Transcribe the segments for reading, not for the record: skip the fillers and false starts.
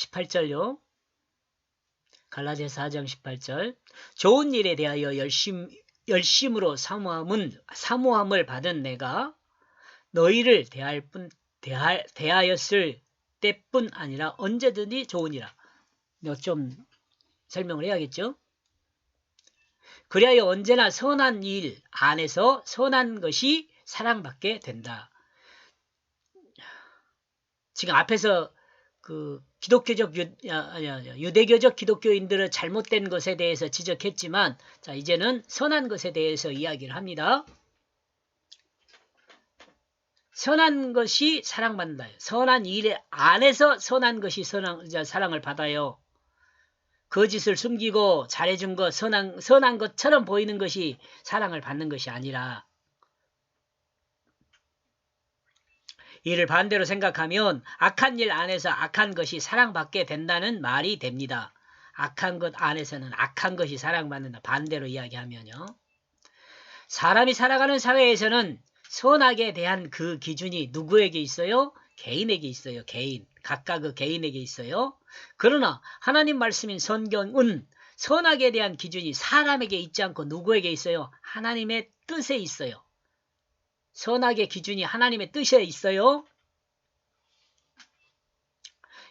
18절요. 갈라디아 4장 18절. 좋은 일에 대하여 열심으로 사모함을 받은 내가 너희를 대하였을 때뿐 아니라 언제든지 좋으니라. 좀 설명을 해야겠죠. 그리하여 언제나 선한 일 안에서 선한 것이 사랑받게 된다. 지금 앞에서 그 유대교적 기독교인들의 잘못된 것에 대해서 지적했지만, 자, 이제는 선한 것에 대해서 이야기를 합니다. 선한 것이 사랑받는다. 선한 일 안에서 선한 것이 사랑을 받아요. 거짓을 숨기고 잘해준 것, 선한 것처럼 보이는 것이 사랑을 받는 것이 아니라, 이를 반대로 생각하면 악한 일 안에서 악한 것이 사랑받게 된다는 말이 됩니다. 악한 것 안에서는 악한 것이 사랑받는다. 반대로 이야기하면요. 사람이 살아가는 사회에서는 선악에 대한 그 기준이 누구에게 있어요? 개인에게 있어요. 각각 그 개인에게 있어요. 그러나 하나님 말씀인 성경은 선악에 대한 기준이 사람에게 있지 않고 누구에게 있어요? 하나님의 뜻에 있어요. 선악의 기준이 하나님의 뜻에 있어요.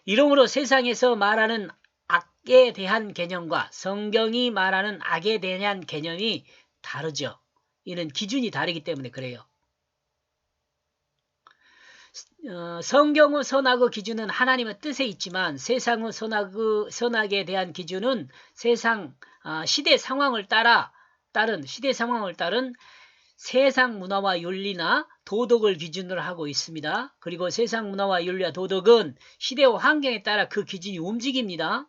이러므로 세상에서 말하는 악에 대한 개념과 성경이 말하는 악에 대한 개념이 다르죠. 이는 기준이 다르기 때문에 그래요. 성경의 선악의 기준은 하나님의 뜻에 있지만 세상의 선악에 대한 기준은 시대 상황을 따른 세상 문화와 윤리나 도덕을 기준으로 하고 있습니다. 그리고 세상 문화와 윤리와 도덕은 시대와 환경에 따라 그 기준이 움직입니다.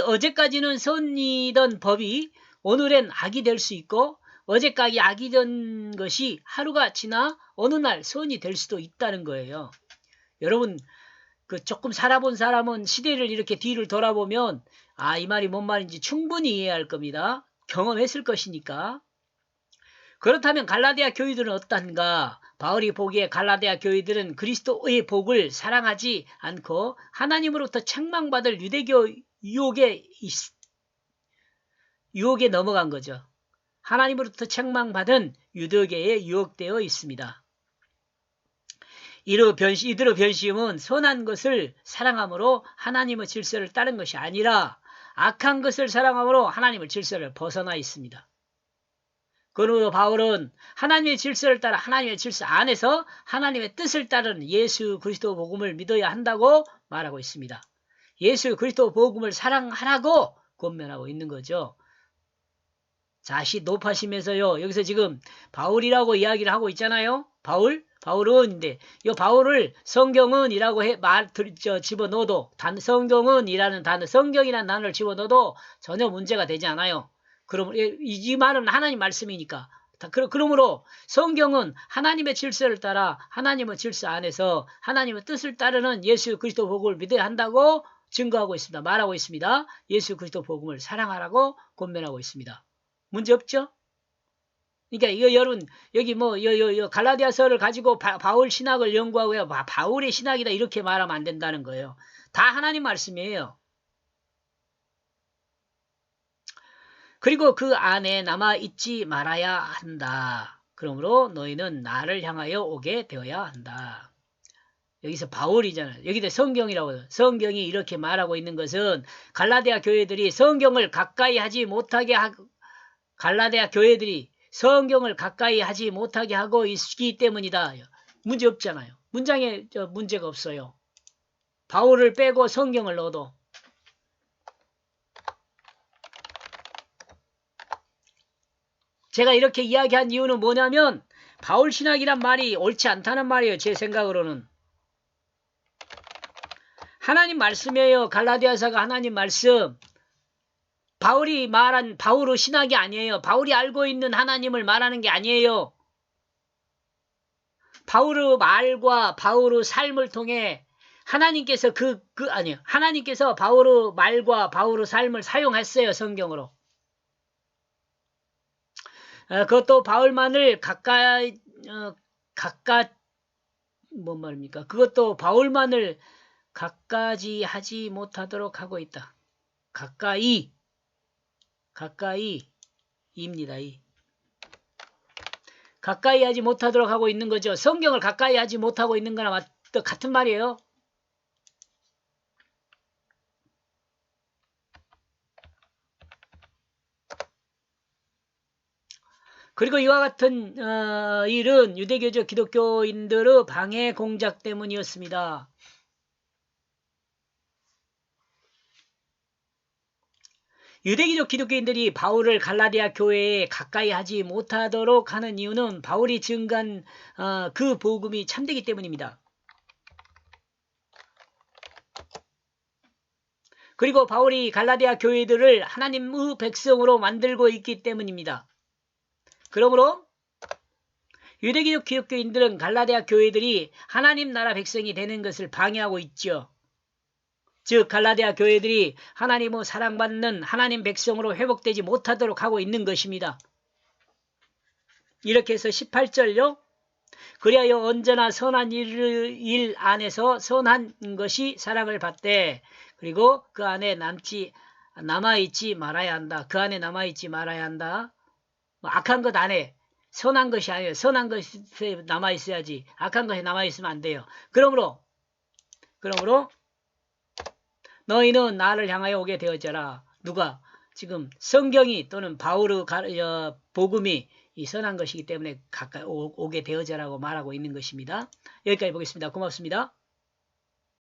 어제까지는 선이던 법이 오늘엔 악이 될 수 있고, 어제까지 악이던 것이 하루가 지나 어느 날 선이 될 수도 있다는 거예요. 여러분, 조금 살아본 사람은 시대를 이렇게 뒤를 돌아보면 이 말이 뭔 말인지 충분히 이해할 겁니다. 경험했을 것이니까. 그렇다면 갈라디아 교회들은 어떤가? 바울이 보기에 갈라디아 교회들은 그리스도의 복을 사랑하지 않고 하나님으로부터 책망받을 유대교 유혹에 넘어간 거죠. 하나님으로부터 책망받은 유대교에 유혹되어 있습니다. 이들의 변심은 선한 것을 사랑함으로 하나님의 질서를 따른 것이 아니라 악한 것을 사랑함으로 하나님의 질서를 벗어나 있습니다. 그러므로 바울은 하나님의 질서를 따라 하나님의 질서 안에서 하나님의 뜻을 따르는 예수 그리스도 복음을 믿어야 한다고 말하고 있습니다. 예수 그리스도 복음을 사랑하라고 권면하고 있는 거죠. 자시 높아지면서요. 여기서 지금 바울이라고 이야기를 하고 있잖아요. 바울은 바울을 성경은이라고 집어넣어도 성경은이라는 단어, 성경이라는 단어를 집어넣어도 전혀 문제가 되지 않아요. 그럼 이 말은 하나님 말씀이니까. 그러므로 성경은 하나님의 질서를 따라 하나님의 질서 안에서 하나님의 뜻을 따르는 예수 그리스도 복음을 믿어야 한다고 증거하고 있습니다. 말하고 있습니다. 예수 그리스도 복음을 사랑하라고 권면하고 있습니다. 문제 없죠? 그러니까 이거 여러분 여기 갈라디아서를 가지고 바울 신학을 연구하고요. 바울의 신학이다 이렇게 말하면 안 된다는 거예요. 다 하나님 말씀이에요. 그리고 그 안에 남아 있지 말아야 한다. 그러므로 너희는 나를 향하여 오게 되어야 한다. 여기서 바울이잖아요. 여기도 성경이라고 해요. 성경이 이렇게 말하고 있는 것은 갈라디아 교회들이 성경을 가까이 하지 못하게 갈라디아 교회들이 성경을 가까이 하지 못하게 하고 있기 때문이다. 문제 없잖아요. 문장에 문제가 없어요. 바울을 빼고 성경을 넣어도. 제가 이렇게 이야기한 이유는 뭐냐면 바울 신학이란 말이 옳지 않다는 말이에요. 제 생각으로는. 하나님 말씀이에요. 갈라디아서가 하나님 말씀. 바울이 말한 바울의 신학이 아니에요. 바울이 알고 있는 하나님을 말하는 게 아니에요. 바울의 말과 바울의 삶을 통해 하나님께서 하나님께서 바울의 말과 바울의 삶을 사용했어요. 성경으로. 그것도 바울만을 뭔 말입니까? 그것도 바울만을 가까이 하지 못하도록 하고 있다. 가까이입니다. 가까이 하지 못하도록 하고 있는 거죠. 성경을 가까이 하지 못하고 있는 거나 같은 말이에요. 그리고 이와 같은 일은 유대교적 기독교인들의 방해 공작 때문이었습니다. 유대교적 기독교인들이 바울을 갈라디아 교회에 가까이 하지 못하도록 하는 이유는 바울이 증거한 그 복음이 참되기 때문입니다. 그리고 바울이 갈라디아 교회들을 하나님의 백성으로 만들고 있기 때문입니다. 그러므로 유대교적 기독교인들은 갈라디아 교회들이 하나님 나라 백성이 되는 것을 방해하고 있죠. 즉 갈라디아 교회들이 하나님의 사랑받는 하나님 백성으로 회복되지 못하도록 하고 있는 것입니다. 이렇게 해서 18절요. 그리하여 언제나 선한 일 안에서 선한 것이 사랑을 받되 그리고 그 안에 남아있지 말아야 한다. 그 안에 남아있지 말아야 한다. 악한 것 안에 선한 것이 아니에요. 선한 것에 남아있어야지. 악한 것에 남아있으면 안 돼요. 그러므로 너희는 나를 향하여 오게 되어져라. 누가? 지금 성경이 또는 바울의 복음이 이 선한 것이기 때문에 가까이 오게 되어져라고 말하고 있는 것입니다. 여기까지 보겠습니다. 고맙습니다.